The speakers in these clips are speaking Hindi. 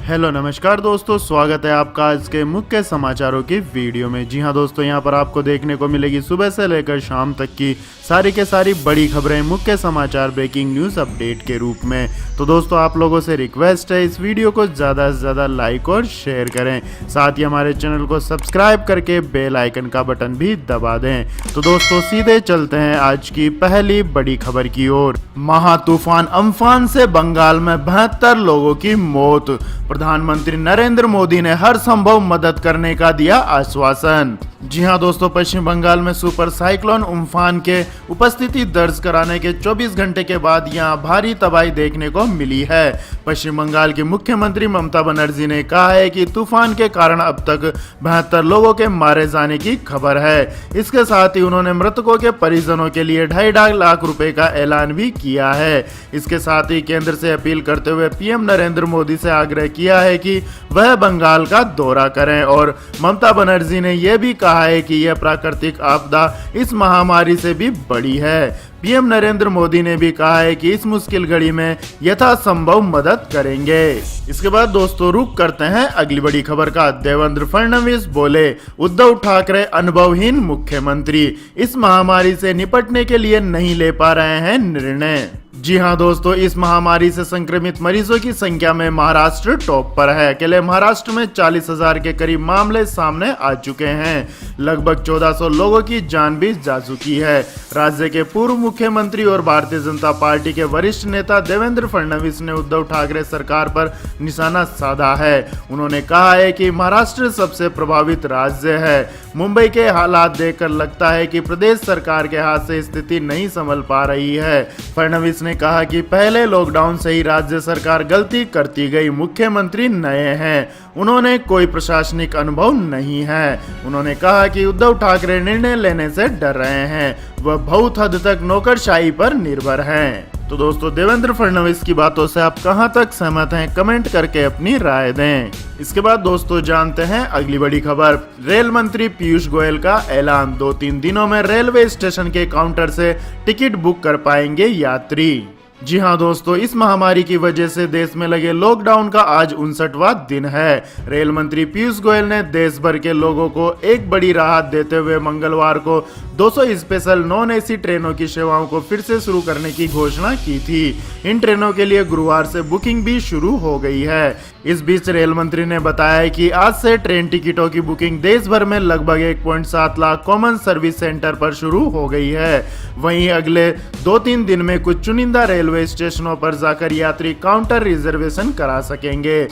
हेलो नमस्कार दोस्तों, स्वागत है आपका आज के मुख्य समाचारों की वीडियो में। जी हां दोस्तों, यहां पर आपको देखने को मिलेगी सुबह से लेकर शाम तक की सारी के सारी बड़ी खबरें, मुख्य समाचार, ब्रेकिंग न्यूज़ अपडेट के रूप में। तो दोस्तों आप लोगों से रिक्वेस्ट है, इस वीडियो को ज़्यादा से ज़्यादा लाइक और शेयर करें, साथ ही हमारे चैनल को सब्सक्राइब करके बेल आइकन का बटन भी दबा दें। तो दोस्तों सीधे चलते हैं आज की पहली बड़ी खबर की ओर। महा तूफान अम्फान से बंगाल में 72 लोगों की मौत। प्रधानमंत्री नरेंद्र मोदी ने हर संभव मदद करने का दिया आश्वासन। जी हां दोस्तों, पश्चिम बंगाल में सुपर साइक्लोन उम्फान के उपस्थिति दर्ज कराने के 24 घंटे के बाद यहां भारी तबाही देखने को मिली है। पश्चिम बंगाल की मुख्यमंत्री ममता बनर्जी ने कहा है कि तूफान के कारण अब तक 72 लोगों के मारे जाने की खबर है। इसके साथ ही उन्होंने मृतकों के परिजनों के लिए 2.5 लाख रुपए का ऐलान भी किया है। इसके साथ ही केंद्र से अपील करते हुए पीएम नरेंद्र मोदी से आग्रह किया है कि वह बंगाल का दौरा करें, और ममता बनर्जी ने यह भी कहा है कि यह प्राकृतिक आपदा इस महामारी से भी बड़ी है। पीएम नरेंद्र मोदी ने भी कहा है कि इस मुश्किल घड़ी में यथासंभव मदद करेंगे। इसके बाद दोस्तों रुक करते हैं अगली बड़ी खबर का। देवेंद्र फडणवीस बोले, उद्धव ठाकरे अनुभवहीन मुख्यमंत्री, इस महामारी से निपटने के लिए नहीं ले पा रहे हैं निर्णय। जी हां दोस्तों, इस महामारी से संक्रमित मरीजों की संख्या में महाराष्ट्र टॉप पर है। अकेले महाराष्ट्र में 40,000 के करीब मामले सामने आ चुके हैं। लगभग 1400 लोगों की जान भी जा चुकी है। राज्य के पूर्व मुख्यमंत्री और भारतीय जनता पार्टी के वरिष्ठ नेता देवेंद्र फडणवीस ने उद्धव ठाकरे सरकार पर निशाना साधा है। उन्होंने कहा है कि महाराष्ट्र सबसे प्रभावित राज्य है। मुंबई के हालात देखकर लगता है कि प्रदेश सरकार के हाथ से स्थिति नहीं संभल पा रही है। फडणवीस ने कहा कि पहले लॉकडाउन से ही राज्य सरकार गलती करती गई। मुख्यमंत्री नए हैं, उन्होंने कोई प्रशासनिक अनुभव नहीं है। उन्होंने कहा कि उद्धव ठाकरे निर्णय लेने से डर रहे हैं, वह बहुत हद तक नौकरशाही पर निर्भर हैं। तो दोस्तों देवेंद्र फडणवीस की बातों से आप कहां तक सहमत हैं, कमेंट करके अपनी राय दें। इसके बाद दोस्तों जानते हैं अगली बड़ी खबर। रेल मंत्री पीयूष गोयल का ऐलान, 2-3 दिनों में रेलवे स्टेशन के काउंटर से टिकट बुक कर पाएंगे यात्री। जी हां दोस्तों, इस महामारी की वजह से देश में लगे लॉकडाउन का आज 59वां दिन है। रेल मंत्री पीयूष गोयल ने देश भर के लोगों को एक बड़ी राहत देते हुए मंगलवार को 200 स्पेशल नॉन एसी ट्रेनों की सेवाओं को फिर से शुरू करने की घोषणा की थी। इन ट्रेनों के लिए गुरुवार से बुकिंग भी शुरू हो गई है। इस बीच रेल मंत्री ने बताया कि आज से ट्रेन टिकटों की बुकिंग देश भर में लगभग 1.7 लाख कॉमन सर्विस सेंटर पर शुरू हो गई है। वहीं अगले 2-3 दिन में कुछ चुनिंदा रेलवे स्टेशनों पर जाकर यात्री काउंटर रिजर्वेशन करा सकेंगे।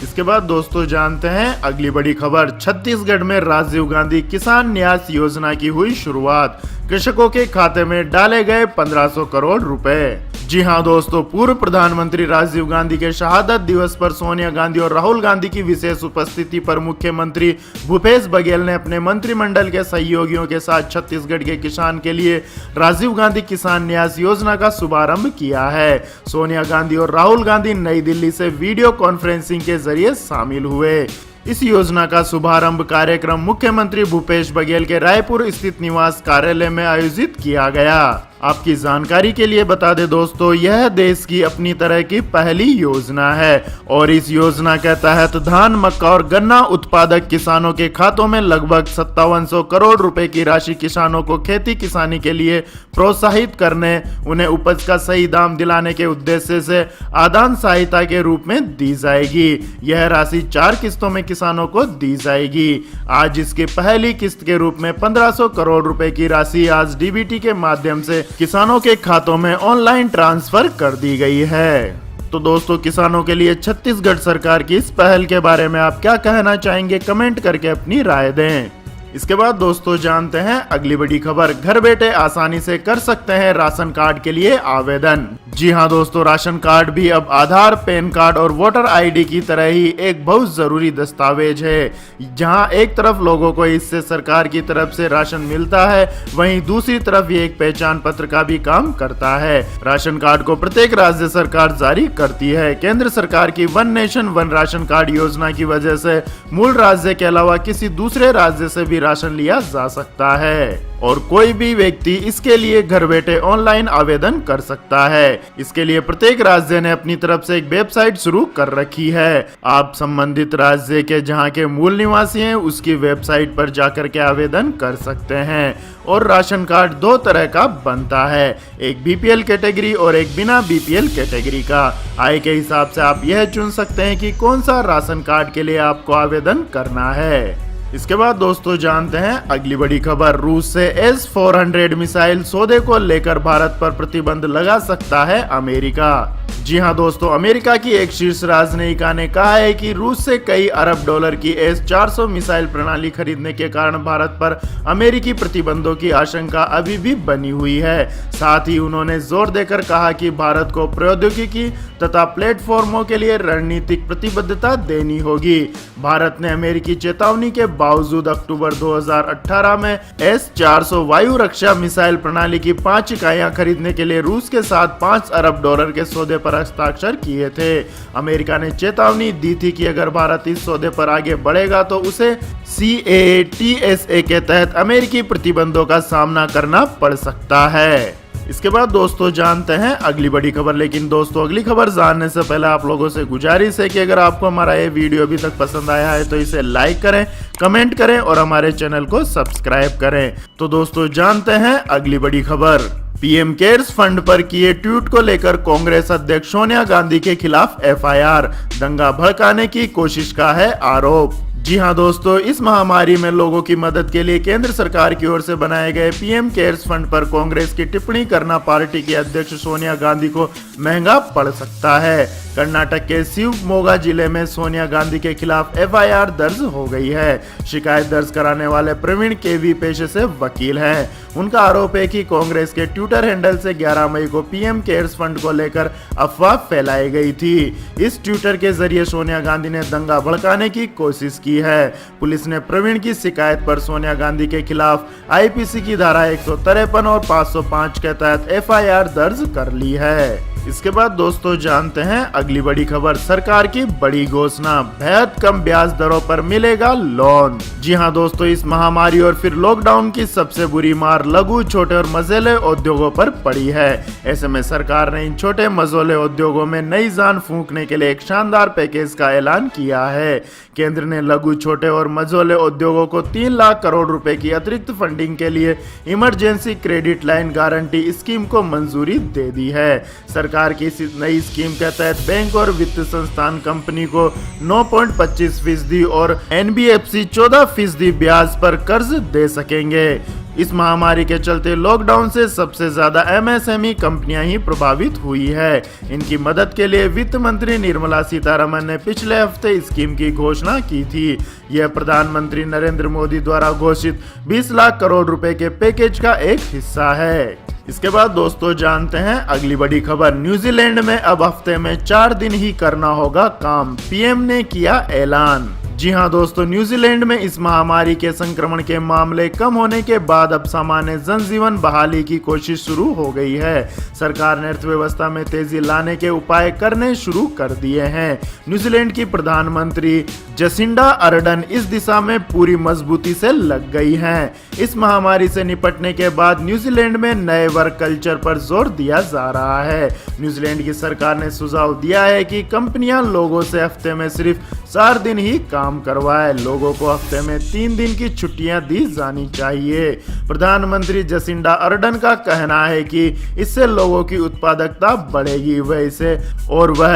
इसके बाद दोस्तों जानते हैं अगली बड़ी खबर। छत्तीसगढ़ में राजीव गांधी किसान न्यास योजना की हुई शुरुआत, कृषकों के खाते में डाले गए 1500 करोड़ रुपए। जी हां दोस्तों, पूर्व प्रधानमंत्री राजीव गांधी के शहादत दिवस पर सोनिया गांधी और राहुल गांधी की विशेष उपस्थिति पर मुख्यमंत्री भूपेश बघेल ने अपने मंत्रिमंडल के सहयोगियों के साथ छत्तीसगढ़ के किसान के लिए राजीव गांधी किसान न्यास योजना का शुभारंभ किया है। सोनिया गांधी और राहुल गांधी नई दिल्ली से वीडियो कॉन्फ्रेंसिंग के जरिए शामिल हुए। इस योजना का शुभारंभ कार्यक्रम मुख्यमंत्री भूपेश बघेल के रायपुर स्थित निवास कार्यालय में आयोजित किया गया। आपकी जानकारी के लिए बता दें दोस्तों, यह देश की अपनी तरह की पहली योजना है और इस योजना के तहत धान, मक्का और गन्ना उत्पादक किसानों के खातों में लगभग 5700 करोड़ रुपए की राशि किसानों को खेती किसानी के लिए प्रोत्साहित करने, उन्हें उपज का सही दाम दिलाने के उद्देश्य से आदान सहायता के रूप में दी जाएगी। यह राशि 4 किस्तों में किसानों को दी जाएगी। आज इसकी पहली किस्त के रूप में 1500 करोड़ रुपए की राशि आज डीबीटी के माध्यम से किसानों के खातों में ऑनलाइन ट्रांसफर कर दी गई है। तो दोस्तों किसानों के लिए छत्तीसगढ़ सरकार की इस पहल के बारे में आप क्या कहना चाहेंगे, कमेंट करके अपनी राय दें। इसके बाद दोस्तों जानते हैं अगली बड़ी खबर। घर बैठे आसानी से कर सकते हैं राशन कार्ड के लिए आवेदन। जी हां दोस्तों, राशन कार्ड भी अब आधार, पैन कार्ड और वोटर आईडी की तरह ही एक बहुत जरूरी दस्तावेज है। जहां एक तरफ लोगों को इससे सरकार की तरफ से राशन मिलता है, वहीं दूसरी तरफ ये एक पहचान पत्र का भी काम करता है। राशन कार्ड को प्रत्येक राज्य सरकार जारी करती है। केंद्र सरकार की one nation one ration card योजना की वजह से मूल राज्य के अलावा किसी दूसरे राज्य से भी राशन लिया जा सकता है। और कोई भी व्यक्ति इसके लिए घर बैठे ऑनलाइन आवेदन कर सकता है। इसके लिए प्रत्येक राज्य ने अपनी तरफ से एक वेबसाइट शुरू कर रखी है। आप संबंधित राज्य के जहां के मूल निवासी हैं उसकी वेबसाइट पर जाकर के आवेदन कर सकते हैं। और राशन कार्ड दो तरह का बनता है, एक बीपीएल कैटेगरी और एक बिना बीपीएल कैटेगरी का। आय के हिसाब से आप यह चुन सकते हैं कि कौन सा राशन कार्ड के लिए आपको आवेदन करना है। इसके बाद दोस्तों जानते हैं अगली बड़ी खबर। रूस से S-400 मिसाइल सौदे को लेकर भारत पर प्रतिबंध लगा सकता है अमेरिका। जी हां दोस्तों, अमेरिका की एक शीर्ष राजनयिका ने कहा है कि रूस से कई अरब डॉलर की S-400 मिसाइल प्रणाली खरीदने के कारण भारत पर अमेरिकी प्रतिबंधों की आशंका अभी भी बनी हुई है। साथ ही उन्होंने जोर देकर कहा कि भारत को प्रौद्योगिकी तथा प्लेटफॉर्मों के लिए रणनीतिक प्रतिबद्धता देनी होगी। भारत ने अमेरिकी चेतावनी के बावजूद अक्टूबर 2018 में S-400 वायु रक्षा मिसाइल प्रणाली की 5 इकाइयां खरीदने के लिए रूस के साथ 5 अरब डॉलर के सौदे पर हस्ताक्षर किए थे। अमेरिका ने चेतावनी दी थी कि अगर भारत इस सौदे पर आगे बढ़ेगा तो उसे CAATSA के तहत अमेरिकी प्रतिबंधों का सामना करना पड़ सकता है। इसके बाद दोस्तों जानते हैं अगली बड़ी खबर। लेकिन दोस्तों अगली खबर जानने से पहले आप लोगों से गुजारिश है कि अगर आपको हमारा ये वीडियो अभी तक पसंद आया है तो इसे लाइक करें, कमेंट करें और हमारे चैनल को सब्सक्राइब करें। तो दोस्तों जानते हैं अगली बड़ी खबर। पीएम केयर्स फंड पर किए ट्वीट को लेकर कांग्रेस अध्यक्ष सोनिया गांधी के खिलाफ FIR, दंगा भड़काने की कोशिश का है आरोप। जी हां दोस्तों, इस महामारी में लोगों की मदद के लिए केंद्र सरकार की ओर से बनाए गए पीएम केयर्स फंड पर कांग्रेस की टिप्पणी करना पार्टी की अध्यक्ष सोनिया गांधी को महंगा पड़ सकता है। कर्नाटक के शिवमोगा जिले में सोनिया गांधी के खिलाफ FIR दर्ज हो गई है। शिकायत दर्ज कराने वाले प्रवीण केवी पेशे से वकील हैं। उनका आरोप है कि कांग्रेस के ट्विटर हैंडल से 11 मई को पीएम केयर्स फंड को लेकर अफवाह फैलाई गई थी। इस ट्विटर के जरिए सोनिया गांधी ने दंगा भड़काने की कोशिश की है। पुलिस ने प्रवीण की शिकायत पर सोनिया गांधी के खिलाफ IPC की धारा 153 और 505 के तहत FIR दर्ज कर ली है। इसके बाद दोस्तों जानते हैं अगली बड़ी खबर। सरकार की बड़ी घोषणा, बेहद कम ब्याज दरों पर मिलेगा लोन। जी हां दोस्तों, इस महामारी और फिर लॉकडाउन की सबसे बुरी मार लघु, छोटे और मझोले उद्योगों पर पड़ी है। ऐसे में सरकार ने इन छोटे मझोले उद्योगों में नई जान फूंकने के लिए एक शानदार पैकेज का ऐलान किया है। केंद्र ने लघु, छोटे और मझोले उद्योगों को 3 लाख करोड़ रुपए की अतिरिक्त फंडिंग के लिए emergency credit line guarantee scheme को मंजूरी दे दी है। सरकार की इस नई स्कीम के तहत बैंक और वित्त संस्थान कंपनी को 9.25% और NBFC 14% ब्याज पर कर्ज दे सकेंगे। इस महामारी के चलते लॉकडाउन से सबसे ज्यादा MSME कंपनियां ही प्रभावित हुई है। इनकी मदद के लिए वित्त मंत्री निर्मला सीतारमण ने पिछले हफ्ते स्कीम की घोषणा की थी। यह प्रधानमंत्री नरेंद्र मोदी द्वारा घोषित 20 लाख करोड़ रुपए के पैकेज का एक हिस्सा है। इसके बाद दोस्तों जानते हैं अगली बड़ी खबर। न्यूजीलैंड में अब हफ्ते में 4 दिन ही करना होगा काम, PM ने किया ऐलान। जी हां दोस्तों, न्यूजीलैंड में इस महामारी के संक्रमण के मामले कम होने के बाद अब सामान्य जनजीवन बहाली की कोशिश शुरू हो गई है। सरकार ने अर्थव्यवस्था में तेजी लाने के उपाय करने शुरू कर दिए हैं। न्यूजीलैंड की प्रधानमंत्री जसिंडा अर्डन इस दिशा में पूरी मजबूती से लग गई हैं। इस महामारी से निपटने के बाद न्यूजीलैंड में नए वर्क कल्चर पर जोर दिया जा रहा है। न्यूजीलैंड की सरकार ने सुझाव दिया है कि कंपनियां लोगों से हफ्ते में सिर्फ 4 दिन ही काम करवाए। लोगों को हफ्ते में 3 दिन की छुट्टियां दी जानी चाहिए। प्रधानमंत्री जसिंडा अर्डन का कहना है कि इससे लोगों की उत्पादकता बढ़ेगी, वह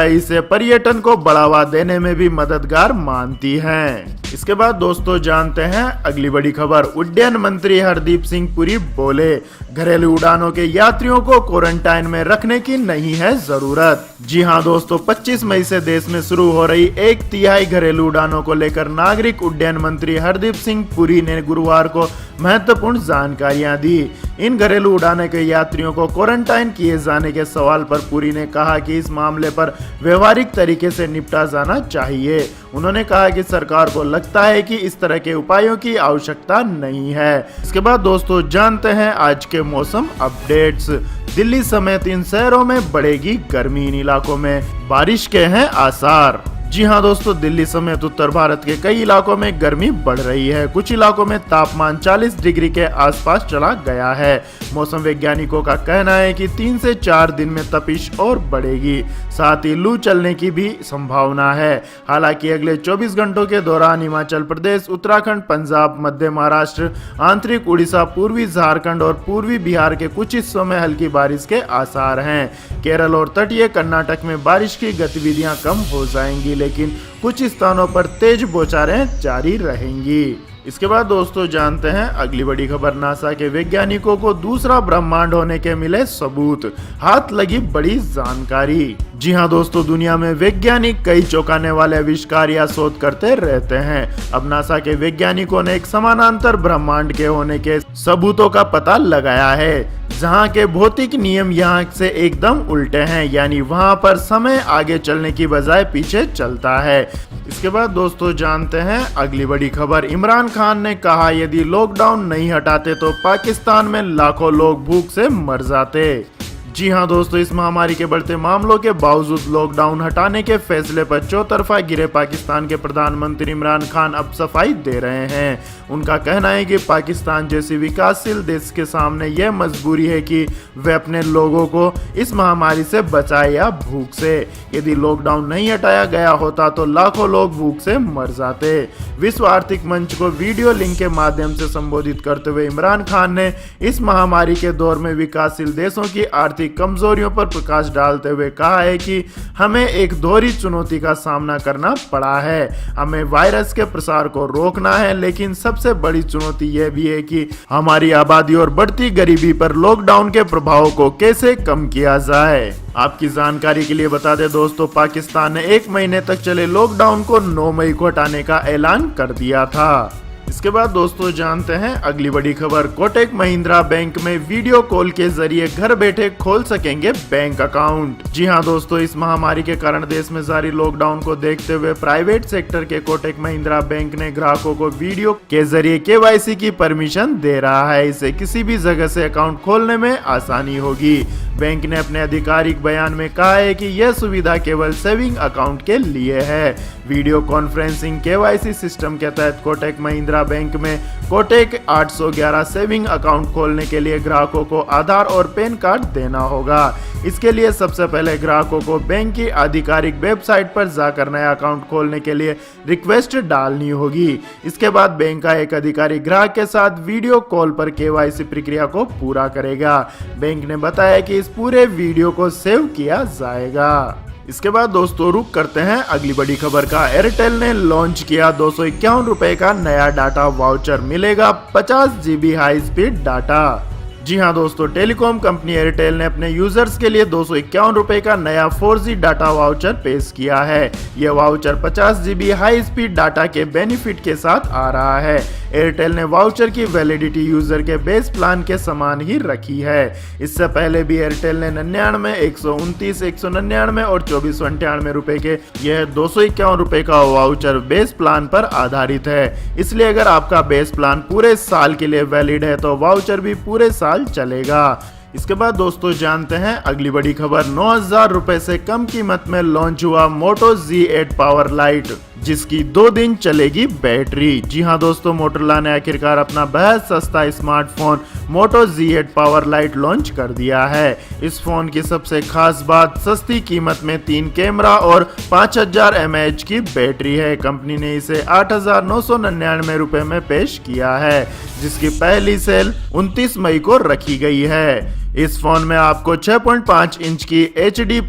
इसे पर्यटन को बढ़ावा देने में भी मददगार मानती हैं। इसके बाद दोस्तों जानते हैं अगली बड़ी खबर। उड्डयन मंत्री हरदीप सिंह पुरी बोले, घरेलू उड़ानों के यात्रियों को क्वारंटाइन में रखने की नहीं है जरूरत। जी हां दोस्तों, 25 मई से देश में शुरू हो रही 1/3 घरेलू उड़ानों को लेकर नागरिक उड्डयन मंत्री हरदीप सिंह पुरी ने गुरुवार को महत्वपूर्ण जानकारियां दी। इन घरेलू उड़ाने के यात्रियों को क्वारंटाइन किए जाने के सवाल पर पुरी ने कहा कि इस मामले पर व्यवहारिक तरीके से निपटा जाना चाहिए। उन्होंने कहा कि सरकार को लगता है कि इस तरह के उपायों की आवश्यकता नहीं है। इसके बाद दोस्तों जानते हैं आज के मौसम अपडेट्स। दिल्ली समेत इन शहरों में बढ़ेगी गर्मी, इन इलाकों में बारिश के हैं आसार। जी हाँ दोस्तों, दिल्ली समेत उत्तर भारत के कई इलाकों में गर्मी बढ़ रही है। कुछ इलाकों में तापमान 40 डिग्री के आसपास चला गया है। मौसम वैज्ञानिकों का कहना है कि 3 से 4 दिन में तपिश और बढ़ेगी, साथ ही लू चलने की भी संभावना है। हालांकि अगले 24 घंटों के दौरान हिमाचल प्रदेश, उत्तराखंड, पंजाब, मध्य महाराष्ट्र, आंतरिक उड़ीसा, पूर्वी झारखंड और पूर्वी बिहार के कुछ हिस्सों में हल्की बारिश के आसार हैं। केरल और तटीय कर्नाटक में बारिश की गतिविधियां कम हो जाएंगी, लेकिन कुछ स्थानों पर तेज बौछारें जारी रहेंगी। इसके बाद दोस्तों जानते हैं अगली बड़ी खबर। नासा के वैज्ञानिकों को दूसरा ब्रह्मांड होने के मिले सबूत, हाथ लगी बड़ी जानकारी। जी हाँ दोस्तों, दुनिया में वैज्ञानिक कई चौंकाने वाले आविष्कार या शोध करते रहते हैं। अब नासा के वैज्ञानिकों ने एक समानांतर ब्रह्मांड के होने के सबूतों का पता लगाया है, जहाँ के भौतिक नियम यहाँ से एकदम उल्टे हैं, यानी वहाँ पर समय आगे चलने की बजाय पीछे चलता है। इसके बाद दोस्तों जानते हैं अगली बड़ी खबर। इमरान खान ने कहा यदि लॉकडाउन नहीं हटाते तो पाकिस्तान में लाखों लोग भूख से मर जाते। जी हाँ दोस्तों, इस महामारी के बढ़ते मामलों के बावजूद लॉकडाउन हटाने के फैसले पर चौतरफा गिरे पाकिस्तान के प्रधानमंत्री इमरान खान अब सफाई दे रहे हैं। उनका कहना है कि पाकिस्तान जैसी विकासशील देश के सामने यह मजबूरी है कि वे अपने लोगों को इस महामारी से बचाए या भूख से। यदि लॉकडाउन नहीं हटाया गया होता तो लाखों लोग भूख से मर जाते। विश्व आर्थिक मंच को वीडियो लिंक के माध्यम से संबोधित करते हुए इमरान खान ने इस महामारी के दौर में विकासशील देशों की आर्थिक कमजोरियों पर प्रकाश डालते हुए कहा है कि हमें एक दोहरी चुनौती का सामना करना पड़ा है। हमें वायरस के प्रसार को रोकना है, लेकिन सबसे बड़ी चुनौती यह भी है कि हमारी आबादी और बढ़ती गरीबी पर लॉकडाउन के प्रभाव को कैसे कम किया जाए। आपकी जानकारी के लिए बता दें दोस्तों, पाकिस्तान ने 1 महीने तक चले लॉकडाउन को 9 मई को हटाने का ऐलान कर दिया था। इसके बाद दोस्तों जानते हैं अगली बड़ी खबर। कोटक महिंद्रा बैंक में वीडियो कॉल के जरिए घर बैठे खोल सकेंगे बैंक अकाउंट। जी हां दोस्तों, इस महामारी के कारण देश में जारी लॉकडाउन को देखते हुए प्राइवेट सेक्टर के कोटक महिंद्रा बैंक ने ग्राहकों को वीडियो के जरिए केवाईसी की परमिशन दे रहा है। इससे किसी भी जगह से अकाउंट खोलने में आसानी होगी। बैंक ने अपने आधिकारिक बयान में कहा है कि यह सुविधा केवल सेविंग अकाउंट के लिए है। वीडियो कॉन्फ्रेंसिंग केवाईसी सिस्टम के तहत कोटक महिंद्रा बैंक में कोटक 811 सेविंग अकाउंट खोलने के लिए ग्राहकों को आधार और पैन कार्ड देना होगा। इसके लिए सबसे पहले ग्राहकों को बैंक की आधिकारिक वेबसाइट पर जाकर नया अकाउंट खोलने के लिए रिक्वेस्ट डालनी होगी। इसके बाद बैंक का एक अधिकारी ग्राहक के साथ वीडियो कॉल पर केवाईसी प्रक्रिया को पूरा करेगा। बैंक ने बताया कि इस पूरे वीडियो को सेव किया जाएगा। इसके बाद दोस्तों रुक करते हैं अगली बड़ी खबर का। एयरटेल ने लॉन्च किया 251 रुपए का नया डाटा वाउचर, मिलेगा 50 GB हाई स्पीड डाटा। जी हाँ दोस्तों, टेलीकॉम कंपनी एयरटेल ने अपने यूजर्स के लिए 251 रुपए का नया 4G डाटा वाउचर पेश किया है। यह voucher 50 GB high speed data के बेनिफिट के साथ आ रहा है। एयरटेल ने वाउचर की वैलिडिटी यूजर के बेस प्लान के समान ही रखी है। इससे पहले भी एयरटेल ने 99, 129, 199 और 2499 रुपए के यह 251 रुपए का वाउचर बेस प्लान पर आधारित है। इसलिए अगर आपका बेस प्लान पूरे साल के लिए वैलिड है तो वाउचर भी पूरे साल चलेगा। इसके बाद दोस्तों जानते हैं अगली बड़ी खबर। 9000 रुपए से कम कीमत में लॉन्च हुआ मोटो Z8 पावर लाइट, जिसकी 2 दिन चलेगी बैटरी। जी हां दोस्तों, मोटोरोला ने आखिरकार अपना बेहद सस्ता स्मार्टफोन मोटो Z8 पावर लाइट लॉन्च कर दिया है। इस फोन की सबसे खास बात सस्ती कीमत में 3 कैमरा और 5000 mAh की बैटरी है। कंपनी ने इसे 8999 रुपए में पेश किया है, जिसकी पहली सेल 29 मई को रखी गई है। इस फोन में आपको 6.5 इंच की HD+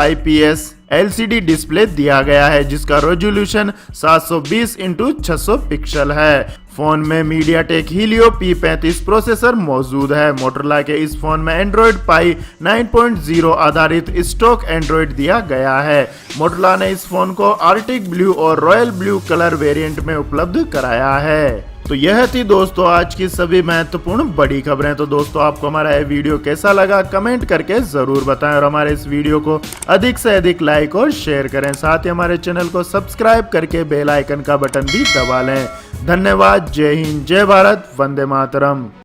IPS LCD डिस्प्ले दिया गया है, जिसका रेजोल्यूशन 720x600 पिक्सल है। फोन में MediaTek Helio P35 प्रोसेसर मौजूद है। मोटोरोला के इस फोन में Android Pie 9.0 आधारित स्टॉक एंड्रॉइड दिया गया है। मोटोरोला ने इस फोन को आर्टिक ब्लू और रॉयल ब्लू कलर वेरिएंट में उपलब्ध कराया है। तो यह थी दोस्तों आज की सभी महत्वपूर्ण बड़ी खबरें। तो दोस्तों आपको हमारा यह वीडियो कैसा लगा कमेंट करके जरूर बताएं और हमारे इस वीडियो को अधिक से अधिक लाइक और शेयर करें। साथ ही हमारे चैनल को सब्सक्राइब करके बेल आइकन का बटन भी दबा लें। धन्यवाद। जय हिंद, जय भारत, वंदे मातरम।